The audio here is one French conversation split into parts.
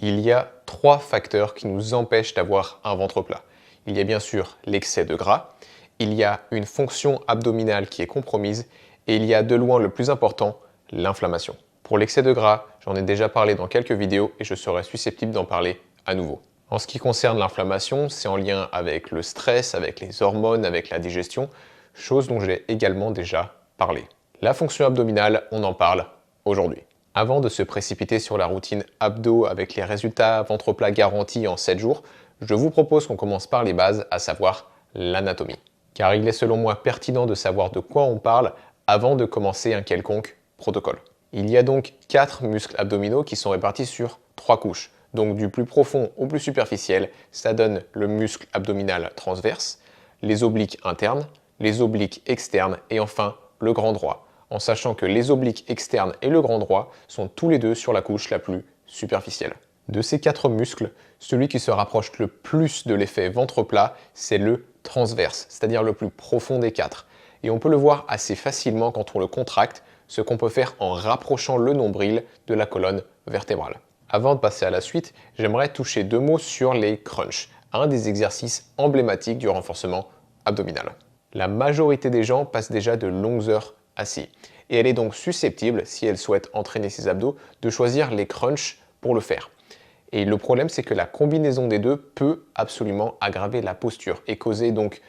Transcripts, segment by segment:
Il y a 3 facteurs qui nous empêchent d'avoir un ventre plat. Il y a bien sûr l'excès de gras, il y a une fonction abdominale qui est compromise et il y a de loin le plus important, l'inflammation. Pour l'excès de gras, j'en ai déjà parlé dans quelques vidéos et je serai susceptible d'en parler à nouveau. En ce qui concerne l'inflammation, c'est en lien avec le stress, avec les hormones, avec la digestion, chose dont j'ai également déjà parlé. La fonction abdominale, on en parle aujourd'hui. Avant de se précipiter sur la routine abdos avec les résultats ventre plat garantis en 7 jours, je vous propose qu'on commence par les bases, à savoir l'anatomie. Car il est selon moi pertinent de savoir de quoi on parle avant de commencer un quelconque protocole. Il y a donc 4 muscles abdominaux qui sont répartis sur 3 couches. Donc du plus profond au plus superficiel, ça donne le muscle abdominal transverse, les obliques internes, les obliques externes et enfin le grand droit, en sachant que les obliques externes et le grand droit sont tous les deux sur la couche la plus superficielle. De ces 4 muscles, celui qui se rapproche le plus de l'effet ventre plat, c'est le transverse, c'est-à-dire le plus profond des 4. Et on peut le voir assez facilement quand on le contracte, ce qu'on peut faire en rapprochant le nombril de la colonne vertébrale. Avant de passer à la suite, j'aimerais toucher 2 mots sur les crunchs, un des exercices emblématiques du renforcement abdominal. La majorité des gens passent déjà de longues heures assis, et elle est donc susceptible, si elle souhaite entraîner ses abdos, de choisir les crunchs pour le faire. Et le problème, c'est que la combinaison des deux peut absolument aggraver la posture et causer donc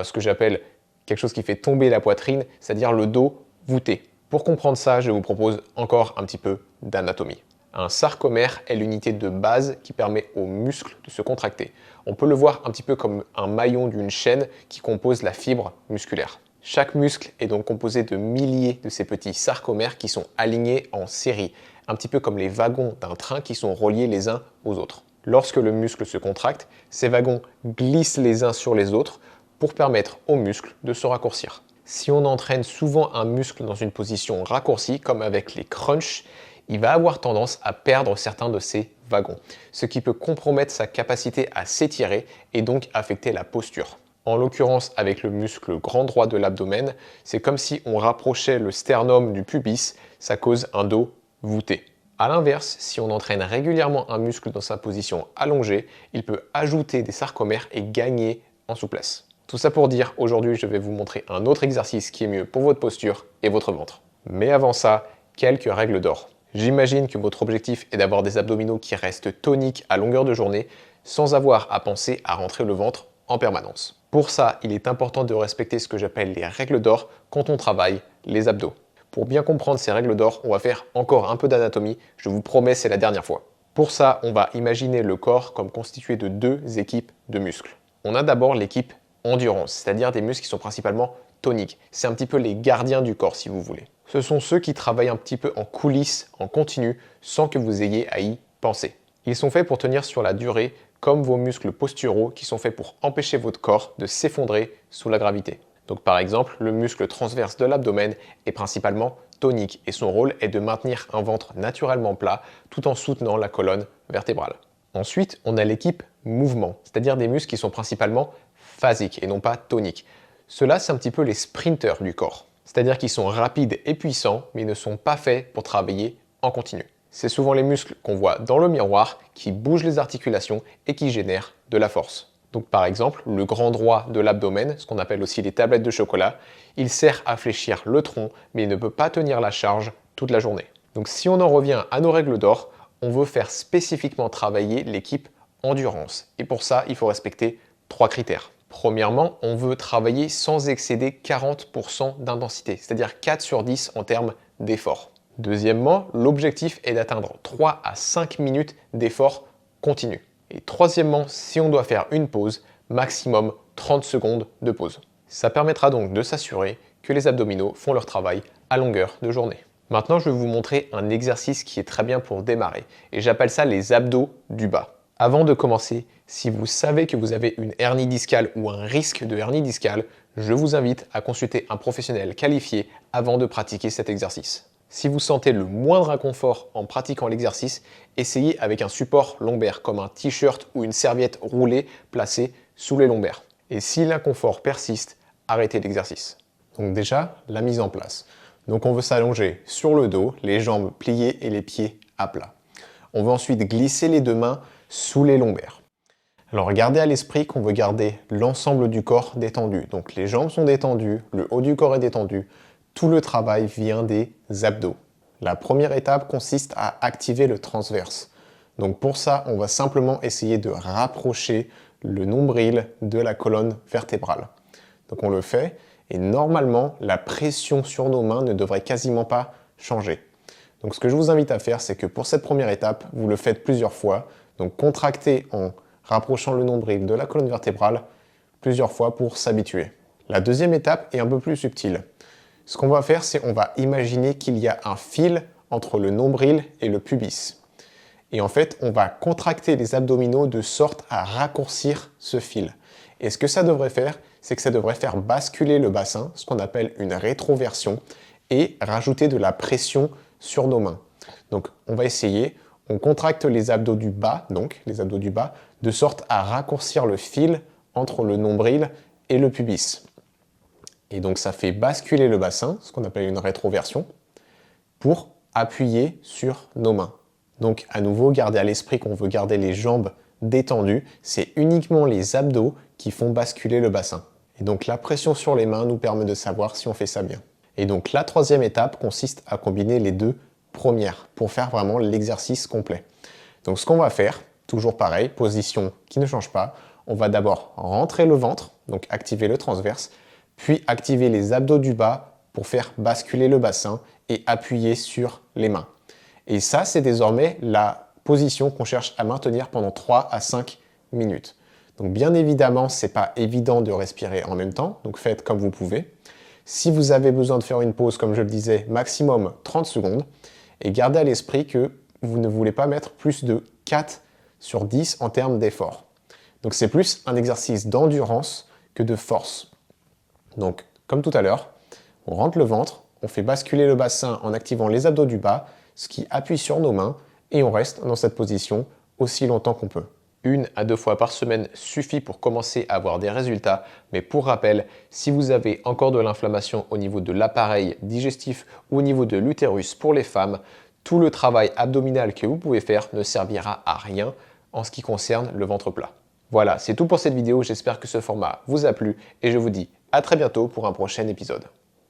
ce que j'appelle quelque chose qui fait tomber la poitrine, c'est-à-dire le dos voûté. Pour comprendre ça, je vous propose encore un petit peu d'anatomie. Un sarcomère est l'unité de base qui permet aux muscles de se contracter. On peut le voir un petit peu comme un maillon d'une chaîne qui compose la fibre musculaire. Chaque muscle est donc composé de milliers de ces petits sarcomères qui sont alignés en série, un petit peu comme les wagons d'un train qui sont reliés les uns aux autres. Lorsque le muscle se contracte, ces wagons glissent les uns sur les autres pour permettre aux muscles de se raccourcir. Si on entraîne souvent un muscle dans une position raccourcie, comme avec les crunchs, il va avoir tendance à perdre certains de ses wagons, ce qui peut compromettre sa capacité à s'étirer et donc affecter la posture. En l'occurrence, avec le muscle grand droit de l'abdomen, c'est comme si on rapprochait le sternum du pubis, ça cause un dos voûté. A l'inverse, si on entraîne régulièrement un muscle dans sa position allongée, il peut ajouter des sarcomères et gagner en souplesse. Tout ça pour dire, aujourd'hui je vais vous montrer un autre exercice qui est mieux pour votre posture et votre ventre. Mais avant ça, quelques règles d'or. J'imagine que votre objectif est d'avoir des abdominaux qui restent toniques à longueur de journée, sans avoir à penser à rentrer le ventre en permanence. Pour ça, il est important de respecter ce que j'appelle les règles d'or quand on travaille les abdos. Pour bien comprendre ces règles d'or, on va faire encore un peu d'anatomie, je vous promets, c'est la dernière fois. Pour ça, on va imaginer le corps comme constitué de 2 équipes de muscles. On a d'abord l'équipe endurance, c'est-à-dire des muscles qui sont principalement toniques. C'est un petit peu les gardiens du corps si vous voulez. Ce sont ceux qui travaillent un petit peu en coulisses, en continu, sans que vous ayez à y penser. Ils sont faits pour tenir sur la durée, comme vos muscles posturaux qui sont faits pour empêcher votre corps de s'effondrer sous la gravité. Donc par exemple, le muscle transverse de l'abdomen est principalement tonique et son rôle est de maintenir un ventre naturellement plat tout en soutenant la colonne vertébrale. Ensuite, on a l'équipe mouvement, c'est-à-dire des muscles qui sont principalement phasiques et non pas toniques. Ceux-là, c'est un petit peu les sprinters du corps. C'est-à-dire qu'ils sont rapides et puissants, mais ils ne sont pas faits pour travailler en continu. C'est souvent les muscles qu'on voit dans le miroir qui bougent les articulations et qui génèrent de la force. Donc par exemple, le grand droit de l'abdomen, ce qu'on appelle aussi les tablettes de chocolat, il sert à fléchir le tronc, mais il ne peut pas tenir la charge toute la journée. Donc si on en revient à nos règles d'or, on veut faire spécifiquement travailler l'équipe endurance. Et pour ça, il faut respecter 3 critères. Premièrement, on veut travailler sans excéder 40% d'intensité, c'est-à-dire 4 sur 10 en termes d'effort. Deuxièmement, l'objectif est d'atteindre 3 à 5 minutes d'effort continu. Et troisièmement, si on doit faire une pause, maximum 30 secondes de pause. Ça permettra donc de s'assurer que les abdominaux font leur travail à longueur de journée. Maintenant, je vais vous montrer un exercice qui est très bien pour démarrer, et j'appelle ça les abdos du bas. Avant de commencer, si vous savez que vous avez une hernie discale ou un risque de hernie discale, je vous invite à consulter un professionnel qualifié avant de pratiquer cet exercice. Si vous sentez le moindre inconfort en pratiquant l'exercice, essayez avec un support lombaire comme un t-shirt ou une serviette roulée placée sous les lombaires. Et si l'inconfort persiste, arrêtez l'exercice. Donc déjà, la mise en place. Donc on veut s'allonger sur le dos, les jambes pliées et les pieds à plat. On veut ensuite glisser les deux mains sous les lombaires. Alors gardez à l'esprit qu'on veut garder l'ensemble du corps détendu. Donc les jambes sont détendues, le haut du corps est détendu. Tout le travail vient des abdos. La première étape consiste à activer le transverse. Donc pour ça, on va simplement essayer de rapprocher le nombril de la colonne vertébrale. Donc on le fait et normalement, la pression sur nos mains ne devrait quasiment pas changer. Donc ce que je vous invite à faire, c'est que pour cette première étape, vous le faites plusieurs fois. Donc contractez en rapprochant le nombril de la colonne vertébrale plusieurs fois pour s'habituer. La deuxième étape est un peu plus subtile. Ce qu'on va faire, c'est qu'on va imaginer qu'il y a un fil entre le nombril et le pubis. Et en fait, on va contracter les abdominaux de sorte à raccourcir ce fil. Et ce que ça devrait faire, c'est que ça devrait faire basculer le bassin, ce qu'on appelle une rétroversion, et rajouter de la pression sur nos mains. Donc on va essayer, on contracte les abdos du bas, de sorte à raccourcir le fil entre le nombril et le pubis. Et donc ça fait basculer le bassin, ce qu'on appelle une rétroversion, pour appuyer sur nos mains. Donc à nouveau, gardez à l'esprit qu'on veut garder les jambes détendues. C'est uniquement les abdos qui font basculer le bassin. Et donc la pression sur les mains nous permet de savoir si on fait ça bien. Et donc la troisième étape consiste à combiner les deux premières pour faire vraiment l'exercice complet. Donc ce qu'on va faire, toujours pareil, position qui ne change pas, on va d'abord rentrer le ventre, donc activer le transverse, puis activer les abdos du bas pour faire basculer le bassin et appuyer sur les mains. Et ça, c'est désormais la position qu'on cherche à maintenir pendant 3 à 5 minutes. Donc bien évidemment, ce n'est pas évident de respirer en même temps, donc faites comme vous pouvez. Si vous avez besoin de faire une pause, comme je le disais, maximum 30 secondes, et gardez à l'esprit que vous ne voulez pas mettre plus de 4 sur 10 en termes d'effort. Donc c'est plus un exercice d'endurance que de force. Donc comme tout à l'heure, on rentre le ventre, on fait basculer le bassin en activant les abdos du bas, ce qui appuie sur nos mains, et on reste dans cette position aussi longtemps qu'on peut. 1 à 2 fois par semaine suffit pour commencer à avoir des résultats, mais pour rappel, si vous avez encore de l'inflammation au niveau de l'appareil digestif ou au niveau de l'utérus pour les femmes, tout le travail abdominal que vous pouvez faire ne servira à rien en ce qui concerne le ventre plat. Voilà, c'est tout pour cette vidéo, j'espère que ce format vous a plu et je vous dis à très bientôt pour un prochain épisode.